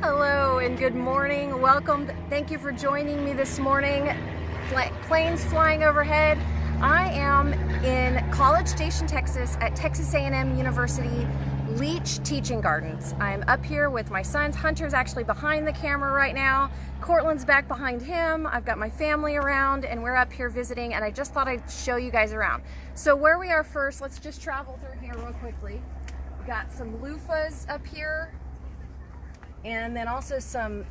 Hello and good morning. Welcome. Thank you for joining me this morning. Planes flying overhead. I am in College Station, Texas at Texas A&M University Leach Teaching Gardens. I'm up here with my sons. Hunter's actually behind the camera right now. Cortland's back behind him. I've got my family around and we're up here visiting, and I just thought I'd show you guys around. So where we are first, let's just travel through here real quickly. We've got some loofahs up here, and then also some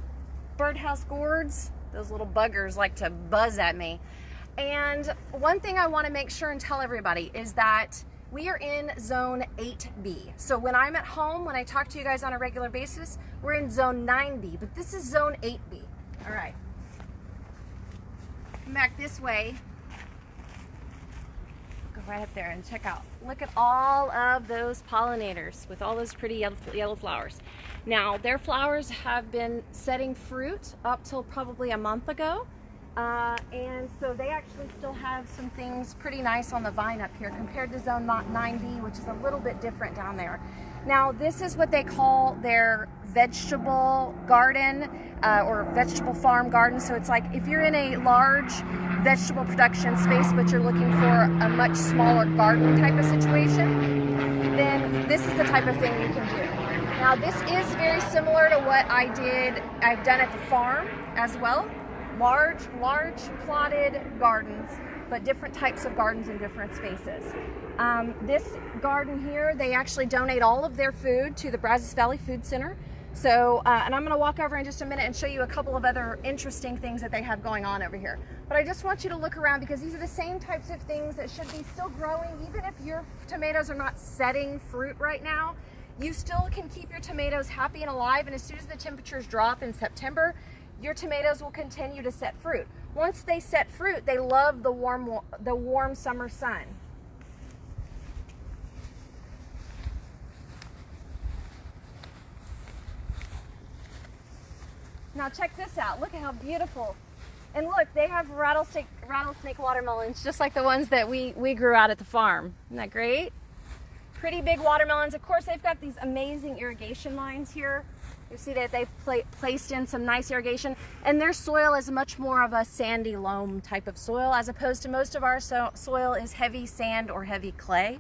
birdhouse gourds. Those little buggers like to buzz at me. And one thing I want to make sure and tell everybody is that we are in zone 8B. So when I'm at home, when I talk to you guys on a regular basis, we're in zone 9B, but this is zone 8B. All right. Come back this way. Go right up there and check out. Look at all of those pollinators with all those pretty yellow flowers. Now, their flowers have been setting fruit up till probably a month ago. And so they actually still have some things pretty nice on the vine up here compared to zone 9B, which is a little bit different down there. Now, this is what they call their vegetable garden or vegetable farm garden. So it's like if you're in a large vegetable production space, but you're looking for a much smaller garden type of situation, then this is the type of thing you can do. Now, this is very similar to what I've done at the farm as well. Large plotted gardens, but different types of gardens in different spaces. This garden here, they actually donate all of their food to the Brazos Valley Food Center. So, and I'm gonna walk over in just a minute and show you a couple of other interesting things that they have going on over here. But I just want you to look around because these are the same types of things that should be still growing. Even if your tomatoes are not setting fruit right now, you still can keep your tomatoes happy and alive. And as soon as the temperatures drop in September, your tomatoes will continue to set fruit. Once they set fruit, they love the warm summer sun. Now check this out. Look at how beautiful. And look, they have rattlesnake watermelons, just like the ones that we grew out at the farm. Isn't that great? Pretty big watermelons. Of course, they've got these amazing irrigation lines here. You see that they've placed in some nice irrigation, and their soil is much more of a sandy loam type of soil, as opposed to most of our soil is heavy sand or heavy clay.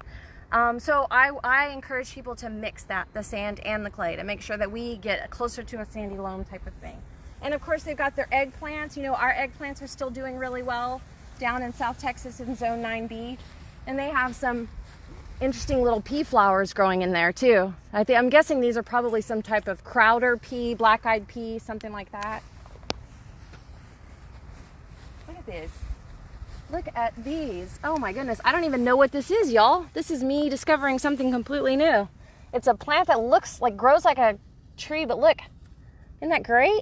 So I encourage people to mix the sand and the clay to make sure that we get closer to a sandy loam type of thing. And of course, they've got their eggplants. You know, our eggplants are still doing really well down in South Texas in zone 9B, and they have some interesting little pea flowers growing in there too. I'm guessing these are probably some type of crowder pea, black-eyed pea, something like that. Look at this. Look at these. Oh my goodness, I don't even know what this is, y'all. This is me discovering something completely new. It's a plant that looks like, grows like a tree, but look, isn't that great?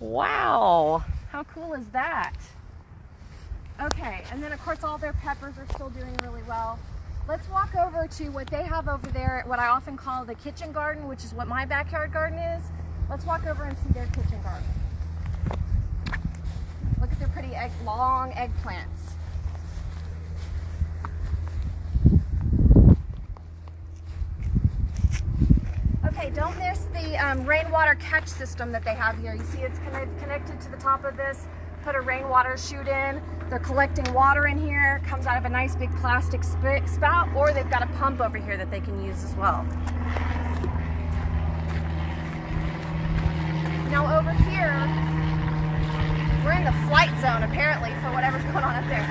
Wow, how cool is that? Okay, and then of course all their peppers are still doing really well. Let's walk over to what they have over there, what I often call the kitchen garden, which is what my backyard garden is. Let's walk over and see their kitchen garden. Look at their pretty long eggplants. Okay, don't miss the rainwater catch system that they have here. You see it's connected to the top of this. Put a rainwater chute in. They're collecting water in here. It comes out of a nice big plastic spout, or they've got a pump over here that they can use as well. Now over here, we're in the flight zone apparently for whatever's going on up there.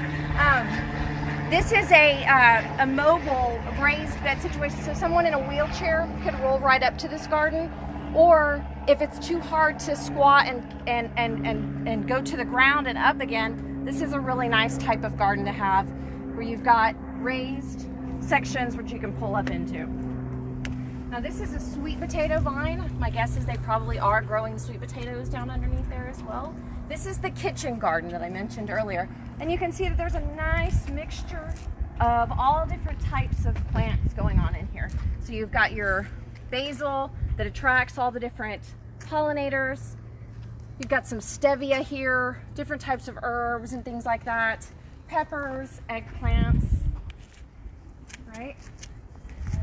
This is a mobile raised bed situation, so someone in a wheelchair could roll right up to this garden. Or if it's too hard to squat and go to the ground and up again, this is a really nice type of garden to have where you've got raised sections which you can pull up into. Now this is a sweet potato vine. My guess is they probably are growing sweet potatoes down underneath there as well. This is the kitchen garden that I mentioned earlier. And you can see that there's a nice mixture of all different types of plants going on in here. So you've got your basil that attracts all the different pollinators. You've got some stevia here, different types of herbs and things like that. Peppers, eggplants, right?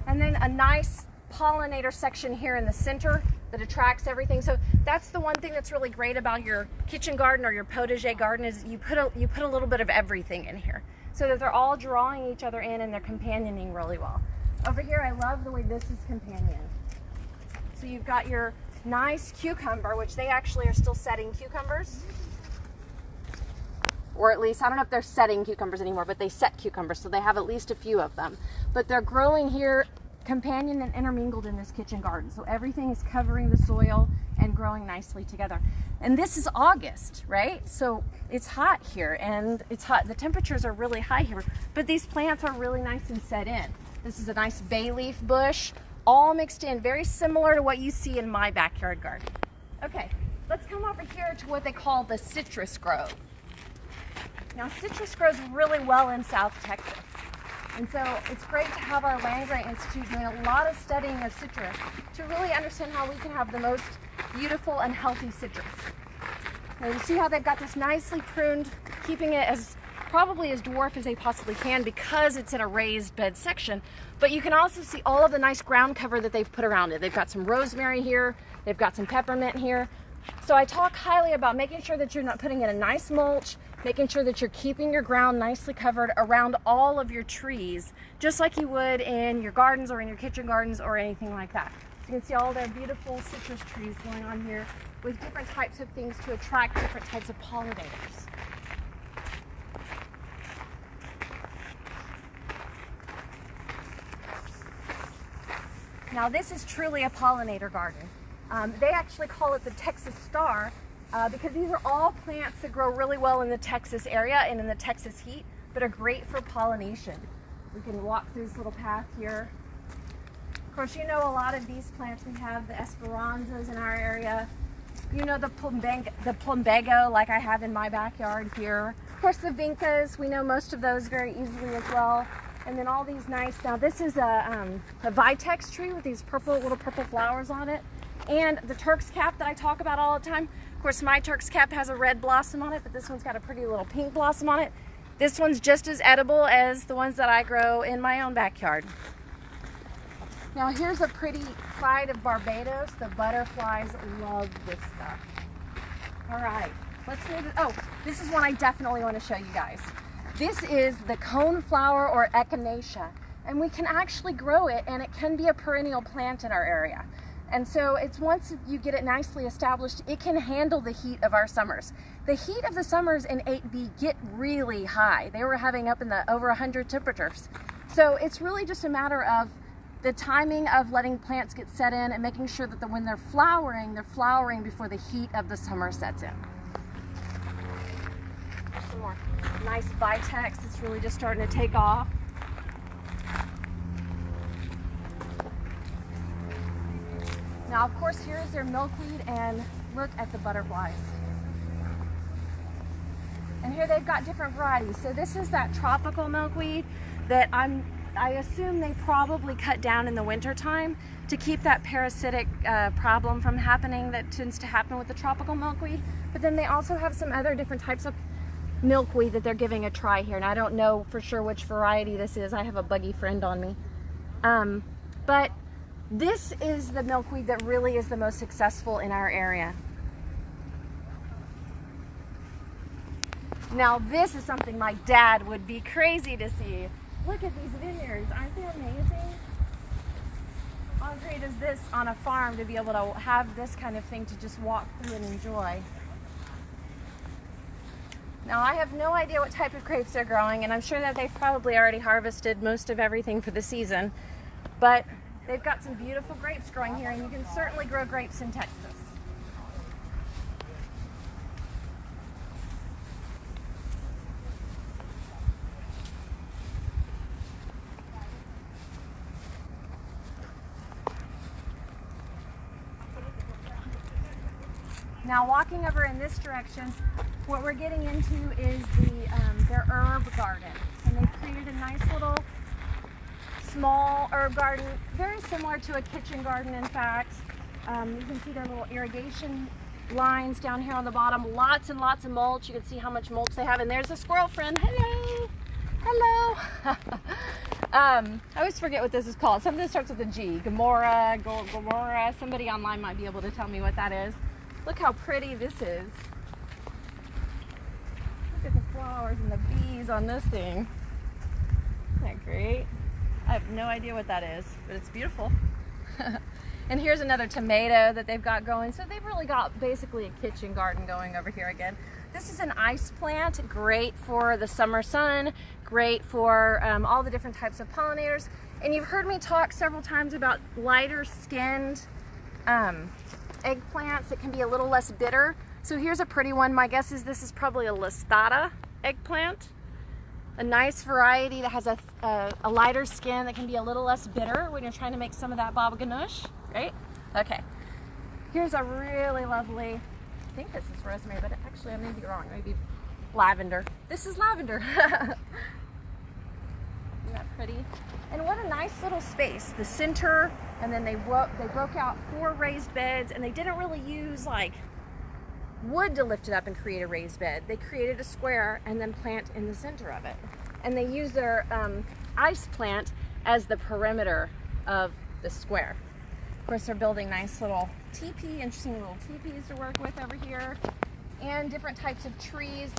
And then a nice pollinator section here in the center that attracts everything. So that's the one thing that's really great about your kitchen garden or your potager garden, is you put a little bit of everything in here so that they're all drawing each other in and they're companioning really well. Over here, I love the way this is companioned. So you've got your nice cucumber, which they actually are still setting cucumbers. Or at least, I don't know if they're setting cucumbers anymore, but they set cucumbers, so they have at least a few of them. But they're growing here, companioned and intermingled in this kitchen garden. So everything is covering the soil and growing nicely together. And this is August, right? So it's hot here, and it's hot. The temperatures are really high here, but these plants are really nice and set in. This is a nice bay leaf bush, all mixed in, very similar to what you see in my backyard garden. Okay, let's come over here to what they call the citrus grove. Now, citrus grows really well in South Texas. And so it's great to have our Land-Grant Institute doing a lot of studying of citrus to really understand how we can have the most beautiful and healthy citrus. Now you see how they've got this nicely pruned, keeping it as probably as dwarf as they possibly can because it's in a raised bed section. But you can also see all of the nice ground cover that they've put around it. They've got some rosemary here, they've got some peppermint here. So I talk highly about making sure that you're not putting in a nice mulch, making sure that you're keeping your ground nicely covered around all of your trees, just like you would in your gardens or in your kitchen gardens or anything like that. So you can see all their beautiful citrus trees going on here with different types of things to attract different types of pollinators. Now this is truly a pollinator garden. They actually call it the Texas Star because these are all plants that grow really well in the Texas area and in the Texas heat, but are great for pollination. We can walk through this little path here. Of course, you know a lot of these plants. We have the Esperanzas in our area. You know the plumbago, like I have in my backyard here. Of course, the vincas, we know most of those very easily as well. And then all these nice, now this is a vitex tree with these little purple flowers on it. And the Turk's cap that I talk about all the time. Of course, my Turk's cap has a red blossom on it, but this one's got a pretty little pink blossom on it. This one's just as edible as the ones that I grow in my own backyard. Now here's a pretty side of Barbados. The butterflies love this stuff. All right, let's move it. Oh, this is one I definitely want to show you guys. This is the coneflower or echinacea, and we can actually grow it, and it can be a perennial plant in our area. And so it's once you get it nicely established, it can handle the heat of our summers. The heat of the summers in 8B get really high. They were having up in the over 100 temperatures. So it's really just a matter of the timing of letting plants get set in and making sure that when they're flowering before the heat of the summer sets in. Some more nice vitex that's really just starting to take off. Now, of course, here's their milkweed, and look at the butterflies. And here they've got different varieties. So this is that tropical milkweed that I assume they probably cut down in the winter time to keep that parasitic problem from happening that tends to happen with the tropical milkweed. But then they also have some other different types of milkweed that they're giving a try here. And I don't know for sure which variety this is. I have a buggy friend on me. But this is the milkweed that really is the most successful in our area. Now this is something my dad would be crazy to see. Look at these vineyards, aren't they amazing? How great is this on a farm to be able to have this kind of thing to just walk through and enjoy? Now I have no idea what type of grapes they're growing, and I'm sure that they've probably already harvested most of everything for the season, but they've got some beautiful grapes growing here, and you can certainly grow grapes in Texas. Now walking over in this direction, what we're getting into is their herb garden. And they've created a nice little small herb garden, very similar to a kitchen garden in fact. You can see their little irrigation lines down here on the bottom. Lots and lots of mulch. You can see how much mulch they have. And there's a squirrel friend. Hello! Hello! I always forget what this is called. Something that starts with a G. Gomorrah. Somebody online might be able to tell me what that is. Look how pretty this is. Look at the flowers and the bees on this thing. Isn't that great? I have no idea what that is, but it's beautiful. And here's another tomato that they've got going. So they've really got basically a kitchen garden going over here again. This is an ice plant, great for the summer sun, great for all the different types of pollinators. And you've heard me talk several times about lighter skinned eggplants that can be a little less bitter. So here's a pretty one. My guess is this is probably a listata eggplant. A nice variety that has a lighter skin that can be a little less bitter when you're trying to make some of that baba ganoush, right? Okay, here's a really lovely, I think this is rosemary, but actually I may be wrong, maybe lavender. This is lavender. Isn't that pretty? And what a nice little space. The center, and then they broke out 4 raised beds, and they didn't really use like wood to lift it up and create a raised bed. They created a square and then plant in the center of it. And they use their ice plant as the perimeter of the square. Of course, they're building nice little teepee, interesting little teepees to work with over here. And different types of trees.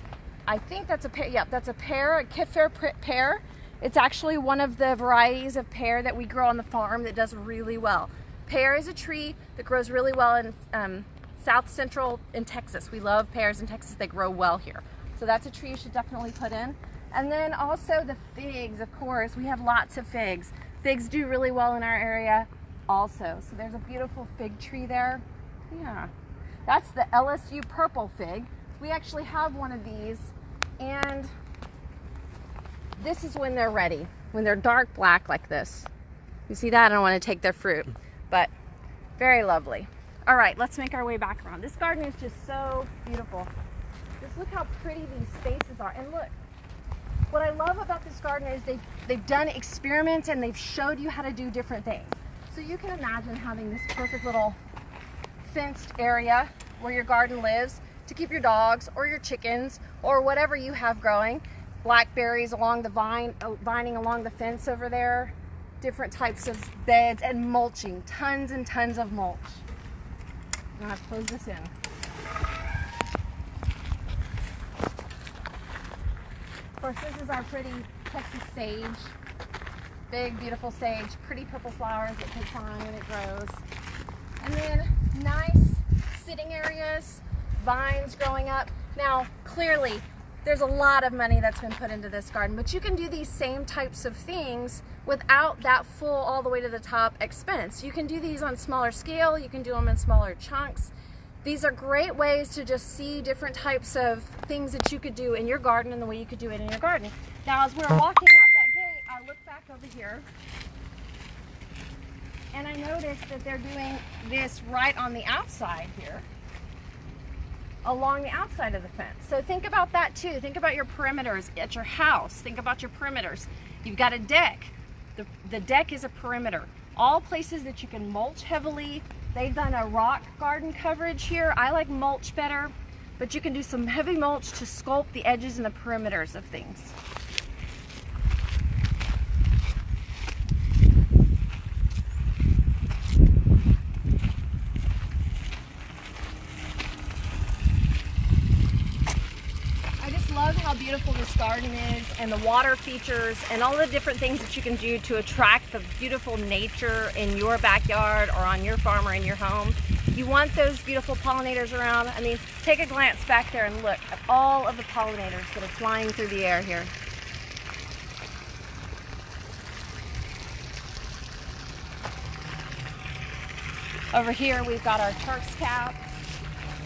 I think that's a pear, yep, that's a pear, a Kiffer pear. It's actually one of the varieties of pear that we grow on the farm that does really well. Pear is a tree that grows really well in South Central in Texas. We love pears in Texas. They grow well here. So that's a tree you should definitely put in. And then also the figs, of course. We have lots of figs. Figs do really well in our area also. So there's a beautiful fig tree there. Yeah. That's the LSU purple fig. We actually have one of these, and this is when they're ready, when they're dark black like this. You see that? I don't want to take their fruit, but very lovely. All right, let's make our way back around. This garden is just so beautiful. Just look how pretty these spaces are. And look, what I love about this garden is they've done experiments and they've showed you how to do different things. So you can imagine having this perfect little fenced area where your garden lives to keep your dogs or your chickens or whatever you have growing. Blackberries along the vining along the fence over there. Different types of beds and mulching. Tons and tons of mulch. I'm going to close this in. Of course, this is our pretty Texas sage. Big, beautiful sage. Pretty purple flowers that take time when it grows. And then nice sitting areas, vines growing up. Now, clearly, there's a lot of money that's been put into this garden, but you can do these same types of things without that full all the way to the top expense. You can do these on smaller scale, you can do them in smaller chunks. These are great ways to just see different types of things that you could do in your garden and the way you could do it in your garden. Now, as we're walking out that gate, I look back over here and I noticed that they're doing this right on the outside here, along the outside of the fence. So think about that too. Think about your perimeters at your house. Think about your perimeters. You've got a deck. The deck is a perimeter. All places that you can mulch heavily. They've done a rock garden coverage here. I like mulch better, but you can do some heavy mulch to sculpt the edges and the perimeters of things. Love how beautiful this garden is, and the water features and all the different things that you can do to attract the beautiful nature in your backyard or on your farm or in your home. You want those beautiful pollinators around. I mean, take a glance back there and look at all of the pollinators that are flying through the air here. Over here we've got our Turk's cap.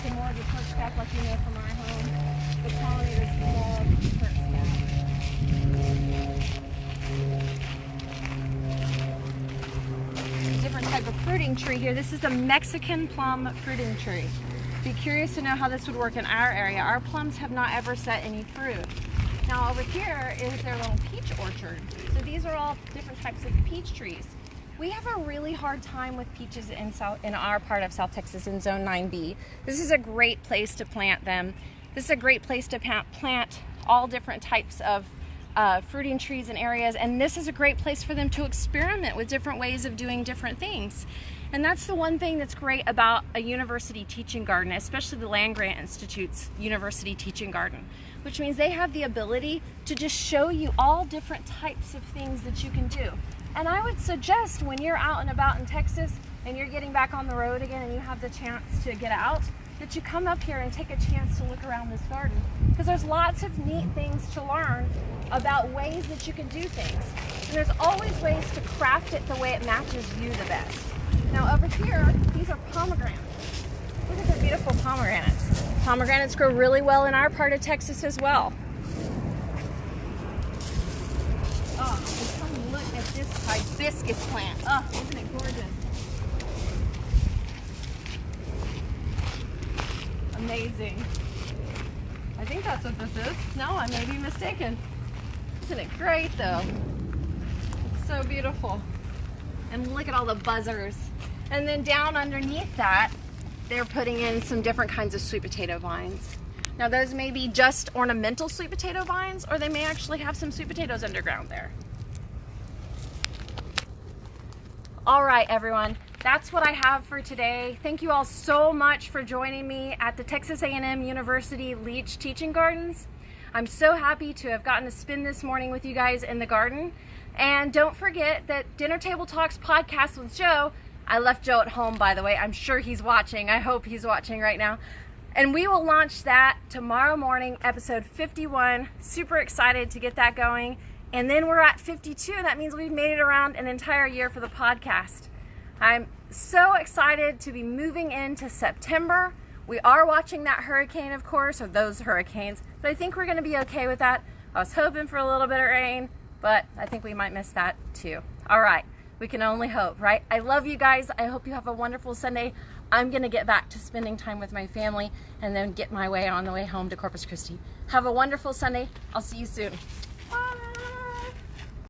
Some more of the Turk's cap like you know from our home. The pollinators love Turk's cap. Different type of fruiting tree here. This is a Mexican plum fruiting tree. Be curious to know how this would work in our area. Our plums have not ever set any fruit. Now over here is their little peach orchard. So these are all different types of peach trees. We have a really hard time with peaches in our part of South Texas in Zone 9B. This is a great place to plant them. This is a great place to plant all different types of fruiting trees and areas, and this is a great place for them to experiment with different ways of doing different things. And that's the one thing that's great about a university teaching garden, especially the Land Grant Institute's university teaching garden, which means they have the ability to just show you all different types of things that you can do. And I would suggest when you're out and about in Texas and you're getting back on the road again and you have the chance to get out, that you come up here and take a chance to look around this garden, because there's lots of neat things to learn about ways that you can do things. And there's always ways to craft it the way it matches you the best. Now over here, these are pomegranates. Look at the beautiful pomegranates. Pomegranates grow really well in our part of Texas as well. Oh, and come look at this hibiscus plant. Oh, isn't it gorgeous? Amazing. I think that's what this is. No, I may be mistaken. Isn't it great though? It's so beautiful. And look at all the buzzers. And then down underneath that, they're putting in some different kinds of sweet potato vines. Now those may be just ornamental sweet potato vines, or they may actually have some sweet potatoes underground there. All right, everyone, that's what I have for today. Thank you all so much for joining me at the Texas A&M University Leach Teaching Gardens. I'm so happy to have gotten to spend this morning with you guys in the garden. And don't forget that Dinner Table Talks podcast with Joe, I left Joe at home, by the way. I'm sure he's watching. I hope he's watching right now. And we will launch that tomorrow morning, episode 51. Super excited to get that going. And then we're at 52. That means we've made it around an entire year for the podcast. I'm so excited to be moving into September. We are watching that hurricane, of course, or those hurricanes, but I think we're going to be okay with that. I was hoping for a little bit of rain, but I think we might miss that too. All right, we can only hope, right? I love you guys. I hope you have a wonderful Sunday. I'm going to get back to spending time with my family and then get my way on the way home to Corpus Christi. Have a wonderful Sunday. I'll see you soon. Bye.